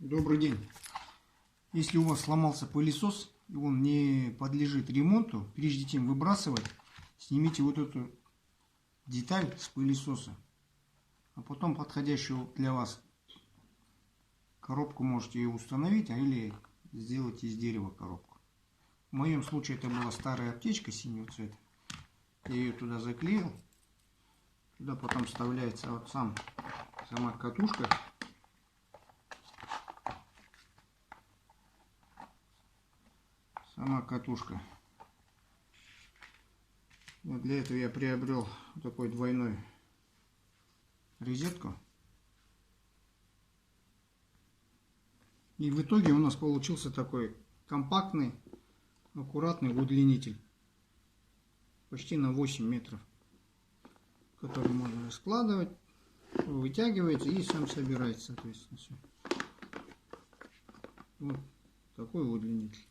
Добрый день. Если у вас сломался пылесос и он не подлежит ремонту, прежде чем выбрасывать, снимите вот эту деталь с пылесоса. А потом подходящую для вас коробку можете ее установить, или сделать из дерева коробку. В моем случае это была старая аптечка синего цвета. Я ее туда заклеил. Туда потом вставляется вот сама катушка. Вот для этого я приобрел такой двойной розетку. И в итоге у нас получился такой компактный, аккуратный удлинитель. Почти на 8 метров. Который можно раскладывать, вытягивается и сам собирается, соответственно, все. Вот такой удлинитель.